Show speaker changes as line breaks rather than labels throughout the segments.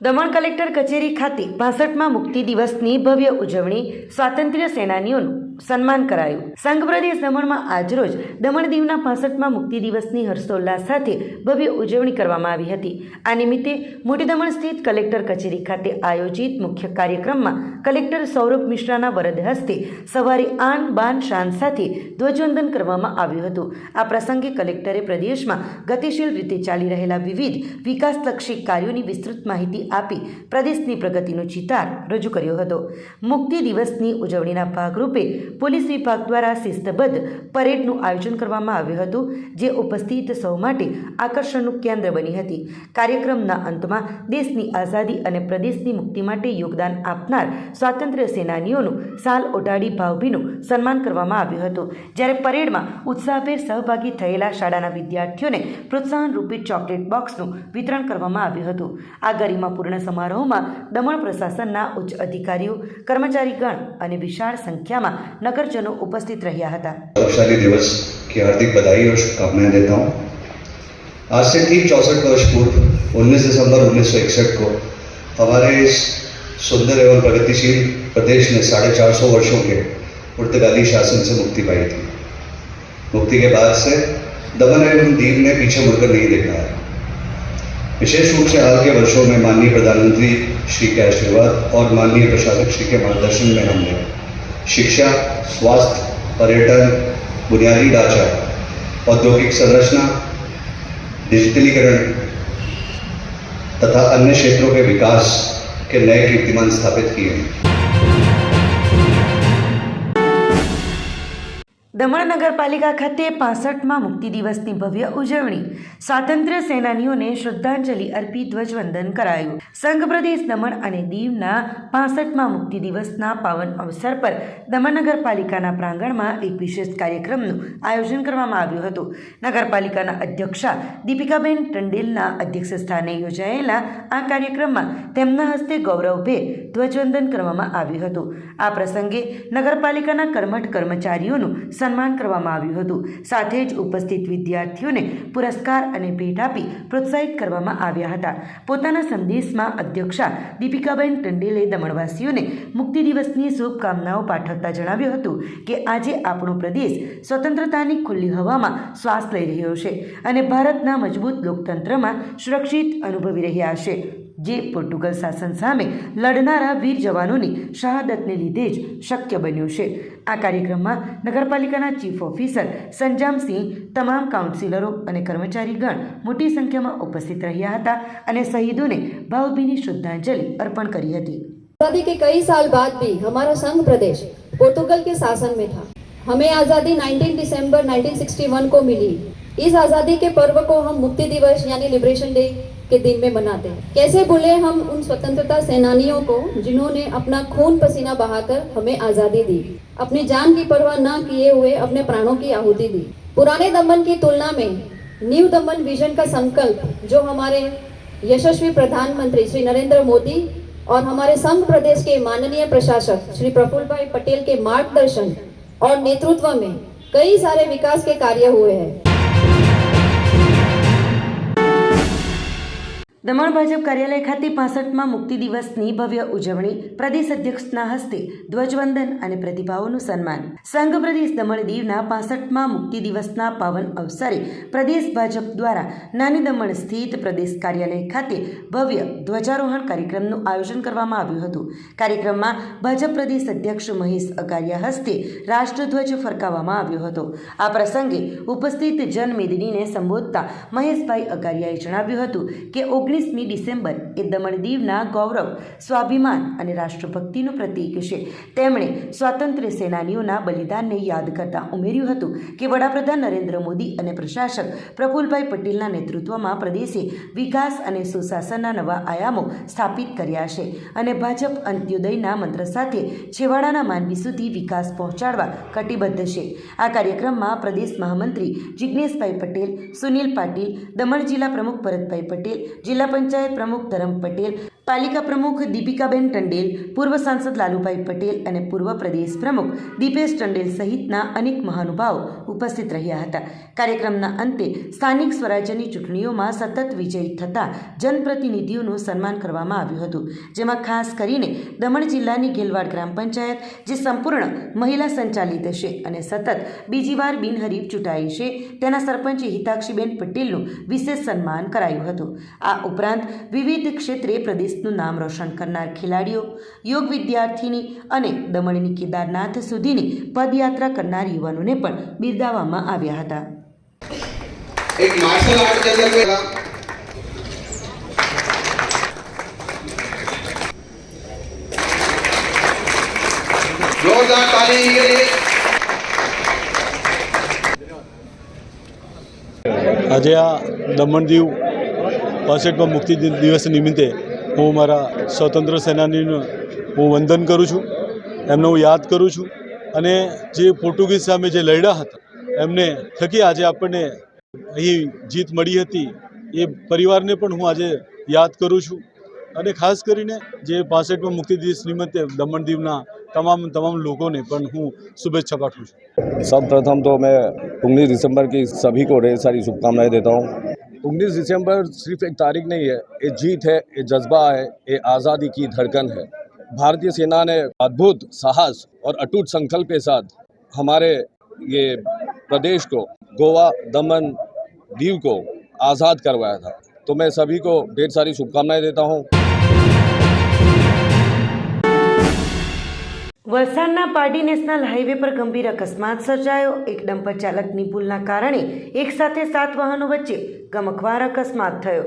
Daman collector કચેરી ખાતે 65મા મુક્તિ દિવસની ભવ્ય ઉજવણી, સ્વાતંત્ર્ય સેનાનીઓનું સન્માન કરાયું. સંઘ પ્રદેશ દમણમાં આજરોજ દમણ દીવના 65મા મુક્તિ દિવસની હર્ષોલ્લાસ સાથે ભવ્ય ઉજવણી કરવામાં આવી હતી. આ નિમિત્તે મોટી દમણ સ્થિત કલેક્ટર કચેરી ખાતે આયોજિત મુખ્ય કાર્યક્રમમાં કલેક્ટર સૌરભ મિશ્રાના વરદ હસ્તે સવારે આન બાન શાન સાથે ધ્વજવંદન કરવામાં આવ્યું હતું. આ પ્રસંગે કલેક્ટરે પ્રદેશમાં ગતિશીલ રીતે ચાલી રહેલા વિવિધ વિકાસલક્ષી કાર્યોની વિસ્તૃત માહિતી આપી પ્રદેશની પ્રગતિનો ચિતાર રજૂ કર્યો હતો. મુક્તિ દિવસની ઉજવણીના ભાગરૂપે પોલીસ વિભાગ દ્વારા શિસ્તબદ્ધ પરેડનું આયોજન કરવામાં આવ્યું હતું, જે ઉપસ્થિત સૌ માટે આકર્ષણનું કેન્દ્ર બની હતી. કાર્યક્રમના અંતમાં દેશની આઝાદી અને પ્રદેશની મુક્તિ માટે યોગદાન આપનાર સ્વાતંત્ર્ય સેનાનીઓનું સાલ ઓઢાડી ભાવભીનું સન્માન કરવામાં આવ્યું હતું. જ્યારે પરેડમાં ઉત્સાહભેર સહભાગી થયેલા શાળાના વિદ્યાર્થીઓને પ્રોત્સાહન રૂપે ચોકલેટ બોક્સનું વિતરણ કરવામાં આવ્યું હતું. આ ગરિમાપૂર્ણ સમારોહમાં દમણ પ્રશાસનના ઉચ્ચ અધિકારીઓ, કર્મચારીગણ અને વિશાળ સંખ્યામાં नगरजनों उपस्थित रहा था.
गौरवशाली दिवस की हार्दिक बधाई और शुभकामनाएं देता हूँ. आज से ठीक 64 वर्ष पूर्व 19 दिसंबर 1961 को हमारे इस सुंदर एवं प्रगतिशील प्रदेश ने 450 वर्षों के पुर्तगाली शासन से मुक्ति पाई थी. मुक्ति के बाद से दमन एवं दीव ने पीछे मुड़कर नहीं देखा है. विशेष रूप से हाल के वर्षों में माननीय प्रधानमंत्री श्री के आशीर्वाद और माननीय प्रशासक श्री के मार्गदर्शन में हमने शिक्षा, स्वास्थ्य, पर्यटन, बुनियादी ढांचा, औद्योगिक संरचना, डिजिटलीकरण तथा अन्य क्षेत्रों के विकास के नए कीर्तिमान स्थापित किए हैं.
દમણ નગરપાલિકા ખાતે 65મા મુક્તિ દિવસની ભવ્ય ઉજવણી, સ્વાતંત્ર્ય સેનાનીઓને શ્રદ્ધાંજલિ અર્પી ધ્વજવંદન કરાયું. સંઘ પ્રદેશ દમણ અને દીવના 65મા મુક્તિ દિવસના પાવન અવસર પર દમણ નગરપાલિકાના પ્રાંગણમાં એક વિશેષ કાર્યક્રમનું આયોજન કરવામાં આવ્યું હતું. નગરપાલિકાના અધ્યક્ષા દીપિકાબેન ટંડેલના અધ્યક્ષ સ્થાને યોજાયેલા આ કાર્યક્રમમાં તેમના હસ્તે ગૌરવભેર ધ્વજવંદન કરવામાં આવ્યું હતું. આ પ્રસંગે નગરપાલિકાના કર્મઠ કર્મચારીઓનું સન્માન કરવામાં આવ્યું હતું. સાથે જ ઉપસ્થિત વિદ્યાર્થીઓને પુરસ્કાર અને ભેટ આપી પ્રોત્સાહિત કરવામાં આવ્યા હતા. પોતાના સંદેશમાં અધ્યક્ષા દીપિકાબેન ટંડેલે દમણવાસીઓને મુક્તિ દિવસની શુભકામનાઓ પાઠવતા જણાવ્યું હતું કે આજે આપણો પ્રદેશ સ્વતંત્રતાની ખુલ્લી હવામાં શ્વાસ લઈ રહ્યો છે અને ભારતના મજબૂત લોકતંત્રમાં સુરક્ષિત અનુભવી રહ્યા છે, જે પોર્ટુગલ શાસન સામે લડનારા વીર જવાનોની શહાદતને લીધે જ શક્ય બન્યું છે. આ કાર્યક્રમમાં નગરપાલિકાના ચીફ ઓફિસર સંજામસિંહ, તમામ કાઉન્સિલરો અને કર્મચારીગણ મોટી સંખ્યામાં ઉપસ્થિત રહ્યા હતા અને શહીદોને ભાવભીની શ્રદ્ધાંજલિ અર્પણ કરી હતી.
आज़ादी के कई साल बाद भी हमारा संघ प्रदेश पोर्तुगल के शासन में था. हमें आज़ादी 19 दिसंबर 1961 को मिली. इस आज़ादी के पर्व को हम मुक्ति दिवस यानी लिबरेशन डे के दिन में मनाते हैं. कैसे भूले हम उन स्वतंत्रता सेनानियों को जिन्होंने अपना खून पसीना बहाकर हमें आज़ादी दी, अपनी जान की परवाह न किए हुए अपने प्राणों की आहुति दी. पुराने दमन की तुलना में न्यू दमन विजन का संकल्प जो हमारे यशस्वी प्रधानमंत्री श्री नरेंद्र मोदी और हमारे संघ प्रदेश के माननीय प्रशासक श्री प्रफुल्लभाई पटेल के मार्गदर्शन और नेतृत्व में कई सारे विकास के कार्य हुए हैं.
દમણ ભાજપ કાર્યાલય ખાતે 65મા મુક્તિ દિવસની ભવ્ય ઉજવણી, પ્રદેશ અધ્યક્ષના હસ્તે ધ્વજવંદન અને પ્રતિભાવોનું સન્માન. સંઘ પ્રદેશ દમણ દીવના 65મા મુક્તિ દિવસના પાવન અવસરે પ્રદેશ ભાજપ દ્વારા નાની દમણ સ્થિત પ્રદેશ કાર્યાલય ખાતે ભવ્ય ધ્વજારોહણ કાર્યક્રમનું આયોજન કરવામાં આવ્યું હતું. કાર્યક્રમમાં ભાજપ પ્રદેશ અધ્યક્ષ મહેશ અકારિયા હસ્તે રાષ્ટ્રધ્વજ ફરકાવવામાં આવ્યો હતો. આ પ્રસંગે ઉપસ્થિત જનમેદનીને સંબોધતા મહેશભાઈ અકારિયાએ જણાવ્યું હતું કે 19મી ડિસેમ્બર એ દમણ દીવના ગૌરવ, સ્વાભિમાન અને રાષ્ટ્રભક્તિનું પ્રતીક છે. તેમણે સ્વાતંત્ર્ય સેનાનીઓના બલિદાનને યાદ કરતા ઉમેર્યું હતું કે વડાપ્રધાન નરેન્દ્ર મોદી અને પ્રશાસક પ્રફુલ્લભાઈ પટેલના નેતૃત્વમાં પ્રદેશે વિકાસ અને સુશાસનના નવા આયામો સ્થાપિત કર્યા છે અને ભાજપ અંત્યોદયના મંત્ર સાથે છેવાડાના માનવી સુધી વિકાસ પહોંચાડવા કટિબદ્ધ છે. આ કાર્યક્રમમાં પ્રદેશ મહામંત્રી જિજ્ઞેશભાઈ પટેલ, સુનિલ પાટીલ, દમણ જિલ્લા પ્રમુખ ભરતભાઈ પટેલ, જિલ્લા પંચાયત પ્રમુખ ધરમ પટેલ, પાલિકા પ્રમુખ દીપિકાબેન ટંડેલ, પૂર્વ સાંસદ લાલુભાઈ પટેલ અને પૂર્વ પ્રદેશ પ્રમુખ દીપેશ ટંડેલ સહિતના અનેક મહાનુભાવો ઉપસ્થિત રહ્યા હતા. કાર્યક્રમના અંતે સ્થાનિક સ્વરાજ્યની ચૂંટણીઓમાં સતત વિજયી થતા જનપ્રતિનિધિઓનું સન્માન કરવામાં આવ્યું હતું, જેમાં ખાસ કરીને દમણ જિલ્લાની ગેલવાડ ગ્રામ પંચાયત, જે સંપૂર્ણ મહિલા સંચાલિત છે અને સતત બીજી વાર બિનહરીફ ચૂંટાઈ છે, તેના સરપંચ હિતાક્ષીબેન પટેલનું વિશેષ સન્માન કરાયું હતું. આ ઉપરાંત વિવિધ ક્ષેત્રે પ્રદેશનું નામ રોશન કરનાર ખેલાડીઓ, યોગ વિદ્યાર્થીની અને દમણની કેદારનાથ સુધીની પદયાત્રા કરનાર યુવાનોને પણ બિરદાવવામાં આવ્યા હતા.
एक मार्शल आर्ट के अंदर में जोरदार ताली के लिए
આજે આ દમણ દીવ 65મા મુક્તિ દિવસ નિમિત્તે હું મારા સ્વતંત્ર સેનાનીનું હું વંદન કરું છું, એમને હું યાદ કરું છું અને જે પોર્ટુગીઝ સામે જે લડ્યા હતા એમને થકી આજે આપણને અહીં જીત મળી હતી, એ પરિવારને પણ હું આજે યાદ કરું છું અને ખાસ કરીને જે 65મા મુક્તિ દિવસ નિમિત્તે દમણ દીવના તમામ लोगों પણ હું शुभेच्छा पाठूँ છું.
सर्वप्रथम तो मैं 19 दिसंबर की सभी को ढेर सारी शुभकामनाएं देता हूँ. 19 दिसंबर सिर्फ एक तारीख नहीं है, ये जीत है, ये जज्बा है, ये आज़ादी की धड़कन है. भारतीय सेना ने अद्भुत साहस और अटूट संकल्प के साथ हमारे ये प्रदेश को, गोवा, दमन, दीव को आज़ाद करवाया था. तो मैं सभी को ढेर सारी शुभकामनाएं देता हूँ.
વલસાડના પારડી નેશનલ હાઈવે પર ગંભીર અકસ્માત સર્જાયો. એક ડમ્પર ચાલકની ભૂલના કારણે એક સાથે 7 વાહનો વચ્ચે ગમખ્વાર અકસ્માત થયો,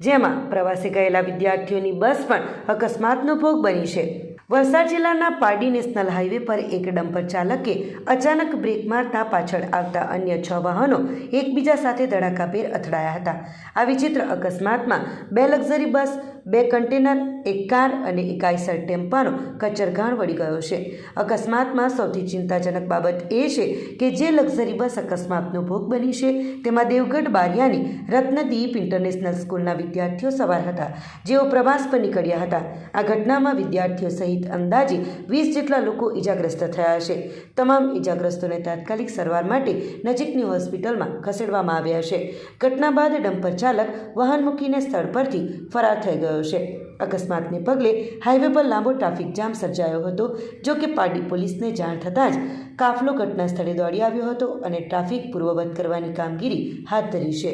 જેમાં પ્રવાસે ગયેલા વિદ્યાર્થીઓની બસ પણ અકસ્માતનો ભોગ બની છે. વલસાડ જિલ્લાના પારડી નેશનલ હાઈવે પર એક ડમ્પર ચાલકે અચાનક બ્રેક મારતા પાછળ આવતા અન્ય 6 વાહનો એકબીજા સાથે ધડાકાભેર અથડાયા હતા. આ વિચિત્ર અકસ્માતમાં 2 લક્ઝરી બસ, 2 કન્ટેનર, 1 કાર અને 1 આઈસર ટેમ્પાનો કચરઘાણ વળી ગયો છે. અકસ્માતમાં સૌથી ચિંતાજનક બાબત એ છે કે જે લક્ઝરી બસ અકસ્માતનો ભોગ બની છે તેમાં દેવગઢ બારિયાની રત્નદીપ ઇન્ટરનેશનલ સ્કૂલના વિદ્યાર્થીઓ સવાર હતા, જેઓ પ્રવાસ પર નીકળ્યા હતા. આ ઘટનામાં વિદ્યાર્થીઓ સહિત અંદાજે 20 જેટલા લોકો ઇજાગ્રસ્ત થયા છે. તમામ ઇજાગ્રસ્તોને તાત્કાલિક સારવાર માટે નજીકની હોસ્પિટલમાં ખસેડવામાં આવ્યા છે. ઘટના બાદ ડમ્પર ચાલક વાહન મૂકીને સ્થળ પરથી ફરાર થઈ ગયો છે. અકસ્માતને પગલે હાઈવે પર લાંબો ટ્રાફિક જામ સર્જાયો હતો. જો કે પારડી પોલીસને જાણ થતાં જ કાફલો ઘટના સ્થળે દોડી આવ્યો હતો અને ટ્રાફિક પૂર્વવત કરવાની કામગીરી હાથ ધરી છે.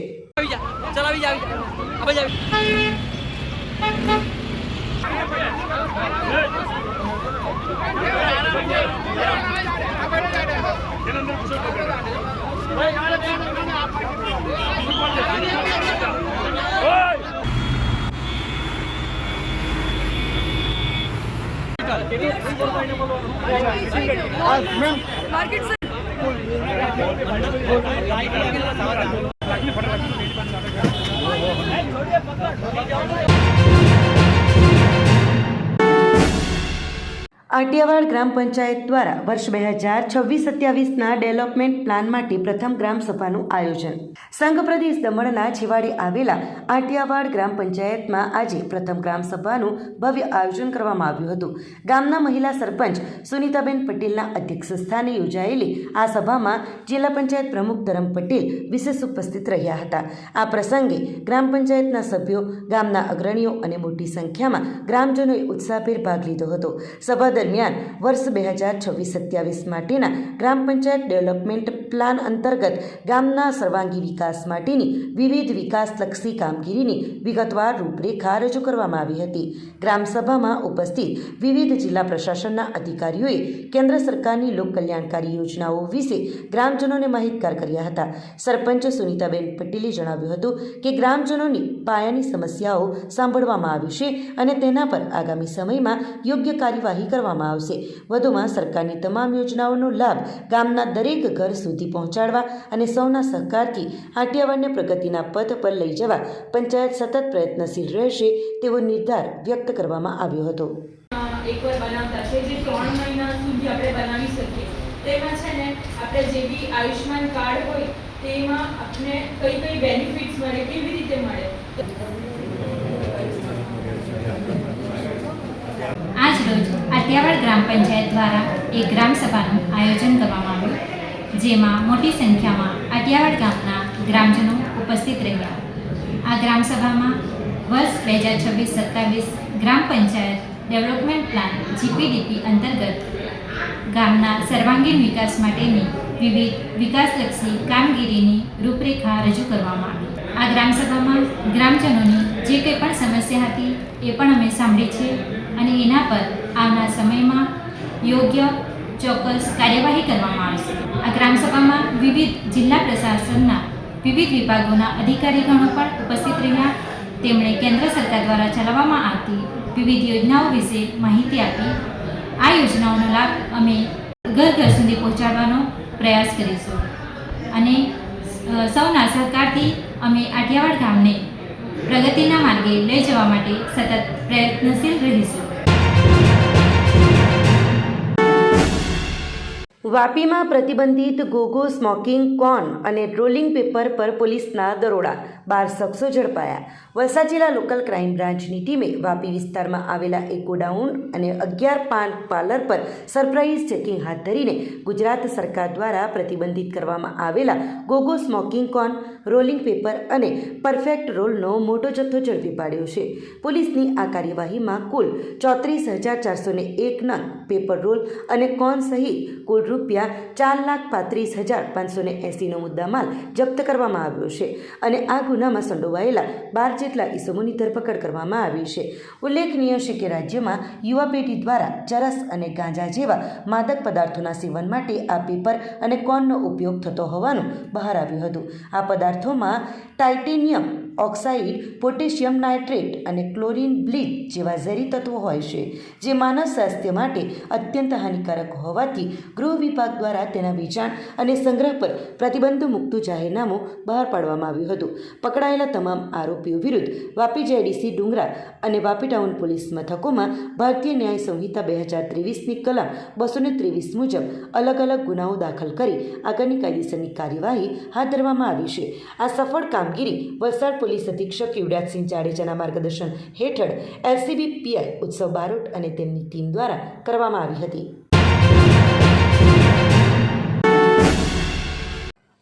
આટિયાવાડ ગ્રામ પંચાયત દ્વારા વર્ષ 2026-27ના ડેવલપમેન્ટ પ્લાન માટે પ્રથમ ગ્રામ સભાનું આયોજન. સંઘ પ્રદેશ દમણના છેવાડે આવેલા આટિયાવાડ ગ્રામ પંચાયતમાં આજે પ્રથમ ગ્રામ સભાનું ભવ્ય આયોજન કરવામાં આવ્યું હતું. ગામના મહિલા સરપંચ સુનીતાબેન પટેલના અધ્યક્ષ સ્થાને યોજાયેલી આ સભામાં જિલ્લા પંચાયત પ્રમુખ ધરમ પટેલ વિશેષ ઉપસ્થિત રહ્યા હતા. આ પ્રસંગે ગ્રામ પંચાયતના સભ્યો, ગામના અગ્રણીઓ અને મોટી સંખ્યામાં ગ્રામજનોએ ઉત્સાહભેર ભાગ લીધો હતો. સભા દરમિયાન વર્ષ 2026-27 માટેના ગ્રામ પંચાયત ડેવલપમેન્ટ પ્લાન અંતર્ગત ગામના સર્વાંગી વિકાસ માટેની વિવિધ વિકાસલક્ષી કામગીરીની વિગતવાર રૂપરેખા રજૂ કરવામાં આવી હતી. ગ્રામસભામાં ઉપસ્થિત વિવિધ જિલ્લા પ્રશાસનના અધિકારીઓએ કેન્દ્ર સરકારની લોકકલ્યાણકારી યોજનાઓ વિશે ગ્રામજનોને માહિતગાર કર્યા હતા. સરપંચ સુનીતાબેન પટેલે જણાવ્યું હતું કે ગ્રામજનોની પાયાની સમસ્યાઓ સાંભળવામાં આવી છે અને તેના પર આગામી સમયમાં યોગ્ય કાર્યવાહી કરવામાં આવશે. વધુમાં સરકારની તમામ યોજનાઓનો લાભ ગામના દરેક ઘર સુધી પહોંચાડવા અને સૌના સહકારથી આટિયાવાડને પ્રગતિના પથ પર લઈ જવા પંચાયત સતત પ્રયત્નશીલ રહેશે તેવો નિર્ધાર વ્યક્ત કરવામાં આવ્યો હતો.
એકવાર બનાવતા છે જે 3 મહિના સુધી આપણે બનાવી શકીએ. તેમાં છે ને આપણે જે બી આયુષ્માન કાર્ડ હોય તેમાં આપણે કઈ કઈ બેનિફિટ્સ મળે, કેવી રીતે મળે.
આટિયાવાડ ગ્રામ પંચાયત દ્વારા એક ગ્રામસભાનું આયોજન કરવામાં આવ્યું, જેમાં મોટી સંખ્યામાં આટિયાવાડ ગામના ગ્રામજનો ઉપસ્થિત રહ્યા. આ ગ્રામસભામાં વર્ષ 2026-27 ગ્રામ પંચાયત ડેવલપમેન્ટ પ્લાન GPDP અંતર્ગત ગામના સર્વાંગીણ વિકાસ માટેની વિવિધ વિકાસલક્ષી કામગીરીની રૂપરેખા રજૂ કરવામાં આવી. આ ગ્રામસભામાં ગ્રામજનોની જે કંઈ પણ સમસ્યા હતી એ પણ અમે સાંભળી છે અને એના પર આવનાર સમયમાં યોગ્ય ચોક્કસ કાર્યવાહી કરવામાં આવશે. આ ગ્રામસભામાં વિવિધ જિલ્લા પ્રશાસનના વિવિધ વિભાગોના અધિકારીગણો પણ ઉપસ્થિત રહ્યા. તેમણે કેન્દ્ર સરકાર દ્વારા ચલાવવામાં આવતી વિવિધ યોજનાઓ વિશે માહિતી આપી. આ યોજનાઓનો લાભ અમે ઘર ઘર સુધી પહોંચાડવાનો પ્રયાસ કરીશું અને સૌના સહકારથી અમે આટિયાવાડ ગામને પ્રગતિના માર્ગે લઈ જવા માટે સતત પ્રયત્નશીલ રહીશું.
વાપીમાં પ્રતિબંધિત ગોગો સ્મોકિંગ કોન અને રોલિંગ પેપર પર પોલીસના દરોડા, 12 શખ્સો ઝડપાયા. વલસાડ જિલ્લા લોકલ ક્રાઇમ બ્રાન્ચની ટીમે વાપી વિસ્તારમાં આવેલા એક ગોડાઉન અને 11 પાન પાર્લર પર સરપ્રાઇઝ ચેકિંગ હાથ ધરીને ગુજરાત સરકાર દ્વારા પ્રતિબંધિત કરવામાં આવેલા ગોગો સ્મોકિંગ કોન, રોલિંગ પેપર અને પરફેક્ટ રોલનો મોટો જથ્થો ઝડપી પાડ્યો છે. પોલીસની આ કાર્યવાહીમાં કુલ 34,401 નંગ પેપર રોલ અને કોન સહિત કુલ રૂપિયા 4,35,580નો મુદ્દામાલ જપ્ત કરવામાં આવ્યો છે અને આ ગુનામાં સંડોવાયેલા 12 જેટલા ઈસમોની ધરપકડ કરવામાં આવી છે. ઉલ્લેખનીય છે કે રાજ્યમાં યુવા પેઢી દ્વારા ચરસ અને ગાંજા જેવા માદક પદાર્થોના સેવન માટે આ પેપર અને કોનનો ઉપયોગ થતો હોવાનું બહાર આવ્યું હતું. આ પદાર્થોમાં ટાઇટેનિયમ ઓક્સાઇડ, પોટેશિયમ નાઇટ્રેટ અને ક્લોરીન બ્લીચ જેવા ઝેરી તત્વો હોય છે, જે માનવ સ્વાસ્થ્ય માટે અત્યંત હાનિકારક હોવાથી ગૃહ વિભાગ દ્વારા તેના વેચાણ અને સંગ્રહ પર પ્રતિબંધ મૂકતું જાહેરનામું બહાર પાડવામાં આવ્યું હતું. પકડાયેલા તમામ આરોપીઓ વિરુદ્ધ વાપી JDC ડુંગરા અને વાપી ટાઉન પોલીસ મથકોમાં ભારતીય ન્યાય સંહિતા 2023ની કલમ 223 મુજબ અલગ અલગ ગુનાઓ દાખલ કરી આગળની કાયદેસરની કાર્યવાહી હાથ ધરવામાં આવી છે. આ સફળ કામગીરી વલસાડ પોલીસ અધિક્ષક યુવરાજસિંહ જાડેજાના માર્ગદર્શન હેઠળ LCB PI ઉત્સવ બારોટ અને તેમની ટીમ દ્વારા કરવામાં આવી હતી.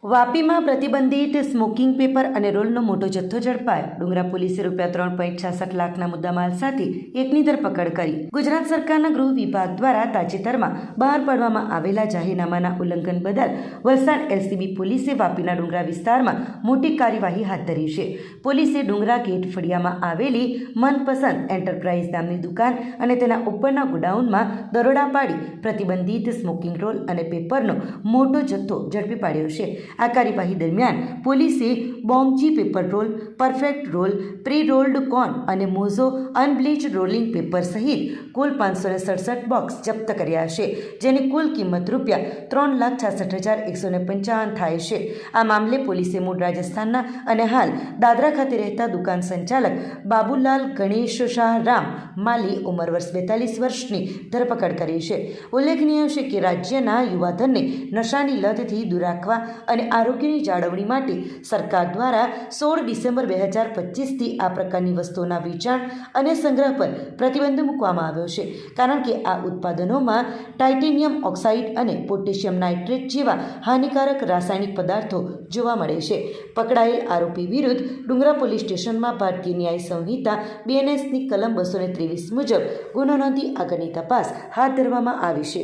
વાપીમાં પ્રતિબંધિત સ્મોકિંગ પેપર અને રોલનો મોટો જથ્થો ઝડપાયો. ડુંગરા પોલીસે રૂપિયા 3.66 લાખના મુદ્દામાલ સાથે એકની ધરપકડ કરી. ગુજરાત સરકારના ગૃહ વિભાગ દ્વારા તાજેતરમાં બહાર પાડવામાં આવેલા જાહેરનામાના ઉલ્લંઘન બદલ વલસાડ LCB પોલીસે વાપીના ડુંગરા વિસ્તારમાં મોટી કાર્યવાહી હાથ ધરી છે. પોલીસે ડુંગરા ગેટ ફળિયામાં આવેલી મનપસંદ એન્ટરપ્રાઇઝ નામની દુકાન અને તેના ઉપરના ગોડાઉનમાં દરોડા પાડી પ્રતિબંધિત સ્મોકિંગ રોલ અને પેપરનો મોટો જથ્થો ઝડપી પાડ્યો છે. આ કાર્યવાહી દરમિયાન પોલીસે બોંગજી paper roll, perfect roll, pre rolled cone અને મોઝો અનબ્લીચ રોલિંગ પેપર સહિત કુલ 567 બોક્સ જપ્ત કર્યા છે, જેની કુલ કિંમત રૂપિયા 3,66,155 થાય છે. આ મામલે પોલીસે મૂળ રાજસ્થાનના અને હાલ દાદરા ખાતે રહેતા દુકાન સંચાલક બાબુલાલ ગણેશ શાહ રામ માલી ઉંમર વર્ષ 42 વર્ષની ધરપકડ કરી છે. ઉલ્લેખનીય છે કે રાજ્યના યુવાધનને નશાની લતથી દૂર રાખવા અને આરોગ્યની જાળવણી માટે સરકાર દ્વારા 16 ડિસેમ્બર 2025થી આ પ્રકારની વસ્તુઓના વેચાણ અને સંગ્રહ પર પ્રતિબંધ મૂકવામાં આવ્યો છે, કારણ કે આ ઉત્પાદનોમાં ટાઇટેનિયમ ઓક્સાઇડ અને પોટેશિયમ નાઇટ્રેટ જેવા હાનિકારક રાસાયણિક પદાર્થો જોવા મળે છે. પકડાયેલ આરોપી વિરુદ્ધ ડુંગરા પોલીસ સ્ટેશનમાં ભારતીય ન્યાય સંહિતા BNSની કલમ 223 મુજબ ગુનો નોંધી આગળની તપાસ હાથ ધરવામાં આવી છે.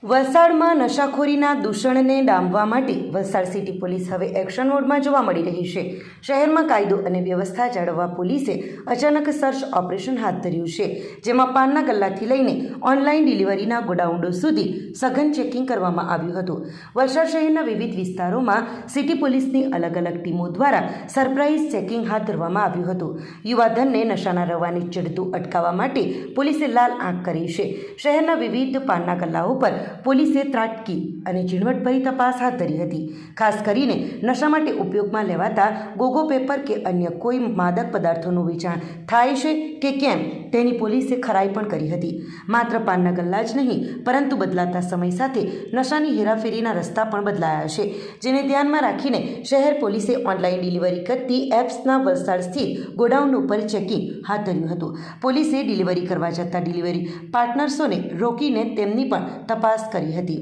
વલસાડમાં નશાખોરીના દૂષણને ડામવા માટે વલસાડ સિટી પોલીસ હવે એક્શન મોડમાં જોવા મળી રહી છે. શહેરમાં કાયદો અને વ્યવસ્થા જાળવવા પોલીસે અચાનક સર્ચ ઓપરેશન હાથ ધર્યું છે, જેમાં પાનના ગલ્લાથી લઈને ઓનલાઈન ડિલિવરીના ગોડાઉનો સુધી સઘન ચેકિંગ કરવામાં આવ્યું હતું. વલસાડ શહેરના વિવિધ વિસ્તારોમાં સિટી પોલીસની અલગ અલગ ટીમો દ્વારા સરપ્રાઇઝ ચેકિંગ હાથ ધરવામાં આવ્યું હતું. યુવાધનને નશાના રવાને ચડતું અટકાવવા માટે પોલીસે લાલ આંખ કરી છે. શહેરના વિવિધ પાનના ગલ્લાઓ પર પોલીસે ત્રાટકી અને ઝીણવટભરી તપાસ હાથ ધરી હતી. ખાસ કરીને નશા માટે ઉપયોગમાં લેવાતા ગોગો પેપર કે અન્ય કોઈ માદક પદાર્થોનું વેચાણ થાય છે કે કેમ તેની પોલીસે ખરાઈ પણ કરી હતી. માત્ર પાનના ગલ્લા જ નહીં પરંતુ બદલાતા સમય સાથે નશાની હેરાફેરીના રસ્તા પણ બદલાયા છે, જેને ધ્યાનમાં રાખીને શહેર પોલીસે ઓનલાઈન ડિલિવરી કરતી એપ્સના વલસાડ સ્થિત ગોડાઉન ઉપર ચેકિંગ હાથ ધર્યું હતું. પોલીસે ડિલિવરી કરવા જતા ડિલિવરી પાર્ટનર્સોને રોકીને તેમની પણ તપાસ કરી હતી,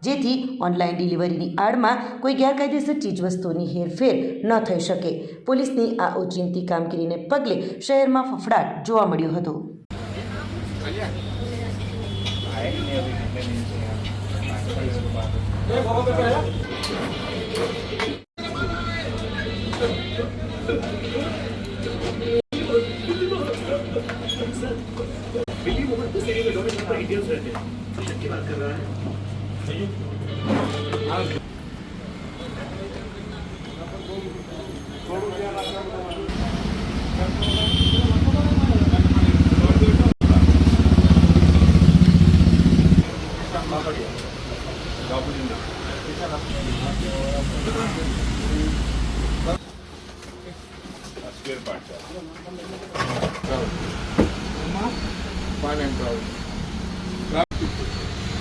જેથી ઓનલાઈન ડિલિવરીની આડમાં કોઈ ગેરકાયદેસર ચીજવસ્તુઓની હેરફેર ન થઈ શકે. પોલીસની આ ઓચિંતી કામગીરીને પગલે શહેરમાં ફફડાટ જોવા મળ્યો હતો.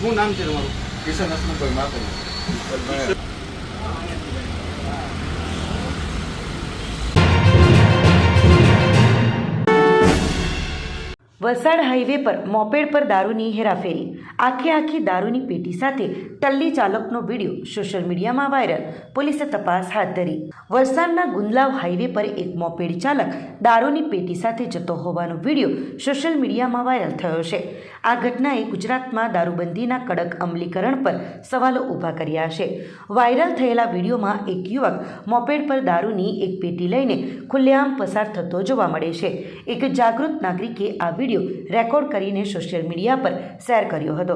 શું નામ છે તમારું? કિશન હસમુખભાઈ માથે.
વલસાડ હાઈવે પર મોપેડ પર દારૂની હેરાફેરી. આખી દારૂની પેટી સાથે ટલ્લી ચાલકનો વિડીયો સોશિયલ મીડિયામાં વાયરલ. પોલીસે તપાસ હાથ ધરી. વલસાડના ગુંદલાવ હાઈવે પર એક મોપેડ ચાલક દારૂની પેટી સાથે જતો હોવાનો વિડીયો સોશિયલ મીડિયામાં વાયરલ થયો છે. આ ઘટનાએ ગુજરાતમાં દારૂબંધીના કડક અમલીકરણ પર સવાલો ઊભા કર્યા છે. વાયરલ થયેલા વિડીયોમાં એક યુવક મોપેડ પર દારૂની એક પેટી લઈને ખુલ્લેઆમ પસાર થતો જોવા મળે છે. એક જાગૃત નાગરિકે આ વિડીયો રેકોર્ડ કરીને સોશિયલ મીડિયા પર શેર કર્યો હતો.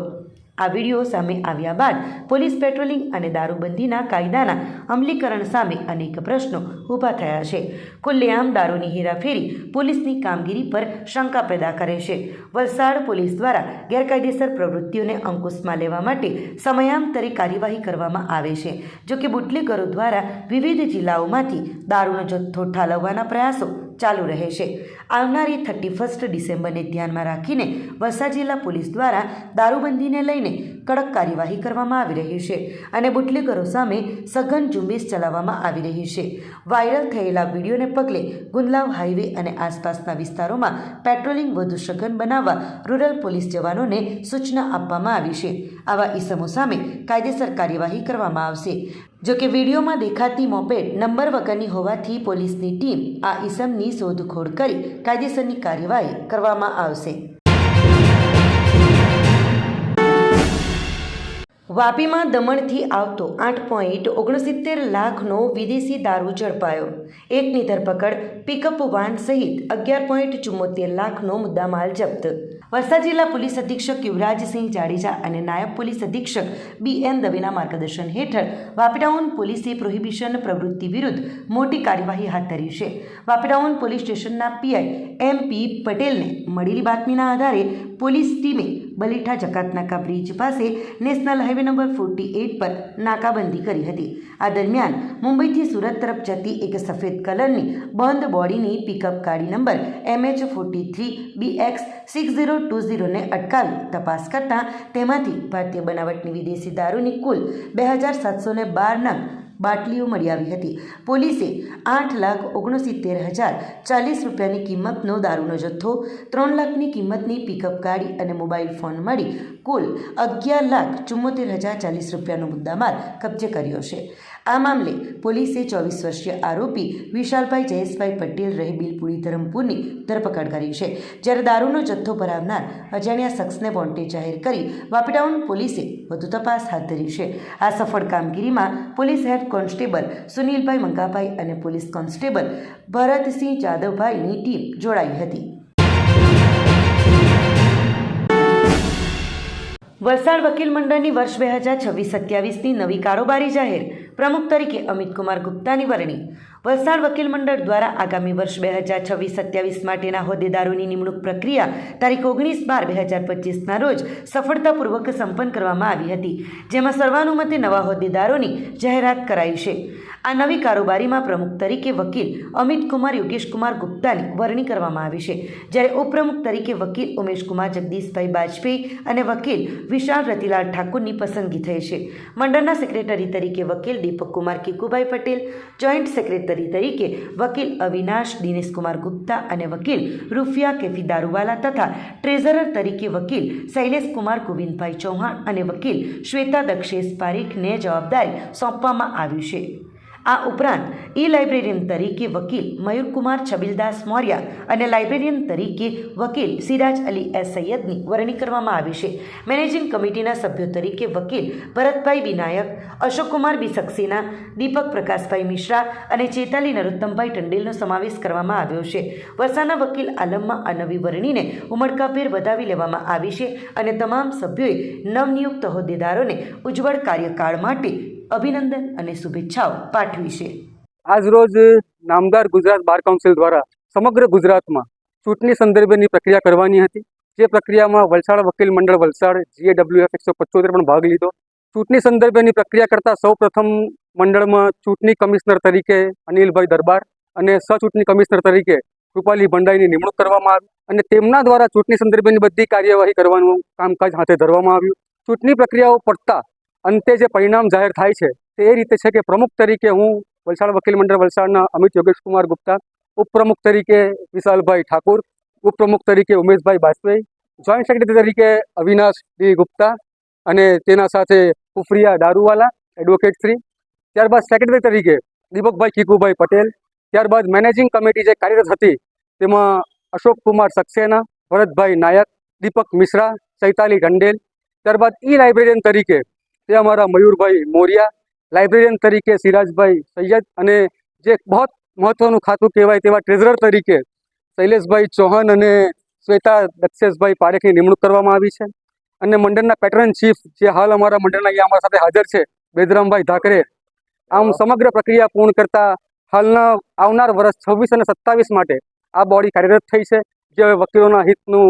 આ વિડીયો સામે આવ્યા બાદ પોલીસ પેટ્રોલિંગ અને દારૂબંધીના કાયદાના અમલીકરણ સામે અનેક પ્રશ્નો ઊભા થયા છે. ખુલ્લેઆમ દારૂની હેરાફેરી પોલીસની કામગીરી પર શંકા પેદા કરે છે. વલસાડ પોલીસ દ્વારા ગેરકાયદેસર પ્રવૃત્તિઓને અંકુશમાં લેવા માટે સમયાંતરે કાર્યવાહી કરવામાં આવે છે. જોકે બુટલેગરો દ્વારા વિવિધ જિલ્લાઓમાંથી દારૂનો જથ્થો ઠાલવવાના પ્રયાસો ચાલુ રહે છે. આવનારી 31 ડિસેમ્બરને ધ્યાનમાં રાખીને વલસાડ જિલ્લા પોલીસ દ્વારા દારૂબંધીને લઈને કડક કાર્યવાહી કરવામાં આવી રહી છે અને બુટલેગરો સામે સઘન ઝુંબેશ ચલાવવામાં આવી રહી છે. વાયરલ થયેલા વિડીયોને પગલે ગુંદલાવ હાઈવે અને આસપાસના વિસ્તારોમાં પેટ્રોલિંગ વધુ સઘન બનાવવા રૂરલ પોલીસ જવાનોને સૂચના આપવામાં આવી છે. આવા ઇસમો સામે કાયદેસર કાર્યવાહી કરવામાં આવશે. જોકે વિડીયોમાં દેખાતી મોપેડ નંબર વગરની હોવાથી પોલીસની ટીમ આ ઇસમની શોધખોળ કરી કાયદેસરની કાર્યવાહી કરવામાં આવશે. વાપીમાં દમણથી આવતો 8.69 લાખનો વિદેશી દારૂ ઝડપાયો. એકની ધરપકડ, પિકઅપ વાન સહિત 11.74 લાખનો મુદ્દામાલ જપ્ત. વલસાડ જિલ્લા પોલીસ અધિક્ષક યુવરાજસિંહ જાડેજા અને નાયબ પોલીસ અધિક્ષક BN દવેના માર્ગદર્શન હેઠળ વાપી ટાઉન પોલીસે પ્રોહિબિશન પ્રવૃત્તિ વિરુદ્ધ મોટી કાર્યવાહી હાથ ધરી છે. વાપી ટાઉન પોલીસ સ્ટેશનના PI MP પટેલને મળેલી બાતમીના આધારે પોલીસ ટીમે બલીઠા જકાતનાકા બ્રિજ પાસે નેશનલ હાઈવે નંબર 48 પર નાકાબંધી કરી હતી. આ દરમિયાન મુંબઈથી સુરત તરફ જતી એક સફેદ કલરની બંધ બોડીની પિકઅપ ગાડી નંબર MH43BX6020 ને અટકાવી તપાસ કરતાં તેમાંથી ભારતીય બનાવટની વિદેશી દારૂની કુલ 2712 નંગ બાટલીઓ મળી આવી હતી. પોલીસે 8,69,040 રૂપિયાની કિંમતનો દારૂનો જથ્થો, 3 લાખની કિંમતની પિકઅપ ગાડી અને મોબાઈલ ફોન મળી કુલ 11,74,040 રૂપિયાનો મુદ્દામાલ કબજે કર્યો છે. આ મામલે પોલીસે 24 વર્ષીય આરોપી વિશાલભાઈ જયેશભાઈ પટેલ રહે બિલપુરી ધરમપુરની ધરપકડ કરી છે. જ્યારે દારૂનો જથ્થો ભરાવનાર અજાણ્યા શખ્સને વોન્ટેડ જાહેર કરી વાપી ટાઉન પોલીસે વધુ તપાસ હાથ ધરી છે. આ સફળ કામગીરીમાં પોલીસ હેડ કોન્સ્ટેબલ સુનિલભાઈ મંગાભાઈ અને પોલીસ કોન્સ્ટેબલ ભરતસિંહ જાદવભાઈની ટીમ જોડાઈ હતી. વલસાડ વકીલ મંડળની વર્ષ 2026-27ની નવી કારોબારી જાહેર. પ્રમુખ તરીકે અમિતકુમાર ગુપ્તાની વરણી. વલસાડ વકીલ મંડળ દ્વારા આગામી વર્ષ 2026-27 માટેના હોદ્દેદારોની નિમણૂક પ્રક્રિયા તારીખ 19/12/2025ના રોજ સફળતાપૂર્વક સંપન્ન કરવામાં આવી હતી, જેમાં સર્વાનુમતે નવા હોદ્દેદારોની જાહેરાત કરાઈ છે. આ નવી કારોબારીમાં પ્રમુખ તરીકે વકીલ અમિતકુમાર યોગેશકુમાર ગુપ્તાની વરણી કરવામાં આવી છે, જ્યારે ઉપપ્રમુખ તરીકે વકીલ ઉમેશકુમાર જગદીશભાઈ બાજપેયી અને વકીલ વિશાલ રતિલાલ ઠાકુરની પસંદગી થઈ છે. મંડળના સેક્રેટરી તરીકે વકીલ દીપકકુમાર કીકુભાઈ પટેલ, જોઈન્ટ સેક્રેટરી તરીકે વકીલ અવિનાશ દિનેશકુમાર ગુપ્તા અને વકીલ રૂફિયા કેફી દારૂવાલા તથા ટ્રેઝરર તરીકે વકીલ શૈલેષકુમાર ગોવિંદભાઈ ચૌહાણ અને વકીલ શ્વેતા દક્ષેશ પારીખને જવાબદારી સોંપવામાં આવ્યું છે. આ ઉપરાંત લાઇબ્રેરિયન તરીકે વકીલ મયુરકુમાર છબીલદાસ મૌર્યા અને લાઇબ્રેરિયન તરીકે વકીલ સિરાજ અલી એસ સૈયદની વરણી કરવામાં આવી છે. મેનેજિંગ કમિટીના સભ્યો તરીકે વકીલ ભરતભાઈ વિનાયક, અશોકકુમાર બી સક્સેના, દીપક પ્રકાશભાઈ મિશ્રા અને ચેતાલી નરોત્તમભાઈ ટંડેલનો સમાવેશ કરવામાં આવ્યો છે. વલસાડના વકીલ આલમમાં આ નવી વરણીને ઉમળકાભેર વધાવી લેવામાં આવી છે અને તમામ સભ્યોએ નવનિયુક્ત હોદ્દેદારોને ઉજ્જવળ કાર્યકાળ માટે અભિનંદન અને શુભેચ્છાઓ પાઠવી છે.
આજરોજ નામદાર ગુજરાત બાર કાઉન્સિલ દ્વારા સમગ્ર ગુજરાતમાં ચૂંટણી સંદર્ભેની પ્રક્રિયા કરવાની હતી, જે પ્રક્રિયામાં વલસાડ વકીલ મંડળ વલસાડ GAWF 175 પણ ભાગ લીધો. ચૂંટણી સંદર્ભેની પ્રક્રિયા કરતાં સૌપ્રથમ મંડળમાં ચૂંટણી કમિશનર તરીકે અનિલભાઈ દરબાર અને સહચૂંટણી કમિશનર તરીકે કૃપાલી ભંડારીની નિમણૂક કરવામાં આવી અને તેમના દ્વારા ચૂંટણી સંદર્ભેની બધી કાર્યવાહી કરવાનું કામકાજ હાથે ધરવામાં આવ્યું. ચૂંટણી પ્રક્રિયાઓ પડતા અંતે જે પરિણામ જાહેર થાય છે તે એ રીતે છે કે પ્રમુખ તરીકે હું વલસાડ વકીલ મંડળ વલસાડના અમિત યોગેશકુમાર ગુપ્તા, ઉપપ્રમુખ તરીકે વિશાલભાઈ ઠાકુર, ઉપપ્રમુખ તરીકે ઉમેશભાઈ બાજપેયી, જોઈન્ટ સેક્રેટરી તરીકે અવિનાશ ડી ગુપ્તા અને તેના સાથે કુફરિયા દારૂવાલા એડવોકેટ શ્રી, ત્યારબાદ સેક્રેટરી તરીકે દીપકભાઈ કીકુભાઈ પટેલ, ત્યારબાદ મેનેજિંગ કમિટી જે કાર્યરત હતી તેમાં અશોકકુમાર સક્સેના, ભરતભાઈ નાયક, દીપક મિશ્રા, ચૈતાલી ટંડેલ, ત્યારબાદ લાઇબ્રેરિયન તરીકે તે અમારા મયુરભાઈ મૌર્યા, લાઇબ્રેરિયન તરીકે સિરાજભાઈ સૈયદ અને જે બહુ મહત્વનું ખાતું કહેવાય તેવા ટ્રેઝરર તરીકે શૈલેષભાઈ ચૌહાણ અને શ્વેતા દક્ષેશભાઈ પારેખની નિમણૂક કરવામાં આવી છે. અને મંડળના પેટ્રન ચીફ જે હાલ અમારા મંડળના અહીંયા અમારા સાથે હાજર છે બેદરામભાઈ ધાકરે. આમ સમગ્ર પ્રક્રિયા પૂર્ણ કરતા હાલના આવનાર વર્ષ 26 અને 27 માટે આ બોડી કાર્યરત થઈ છે, જે હવે વકીલોના હિતનું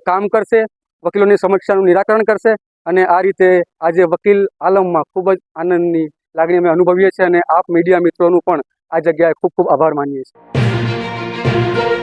કામ કરશે, વકીલોની સમસ્યાનું નિરાકરણ કરશે અને આ રીતે આજે વકીલ આલમમાં ખૂબ જ આનંદની લાગણી અમે અનુભવીએ છીએ અને આપ મીડિયા મિત્રોનું પણ આ જગ્યાએ ખૂબ ખૂબ આભાર માનીએ છીએ.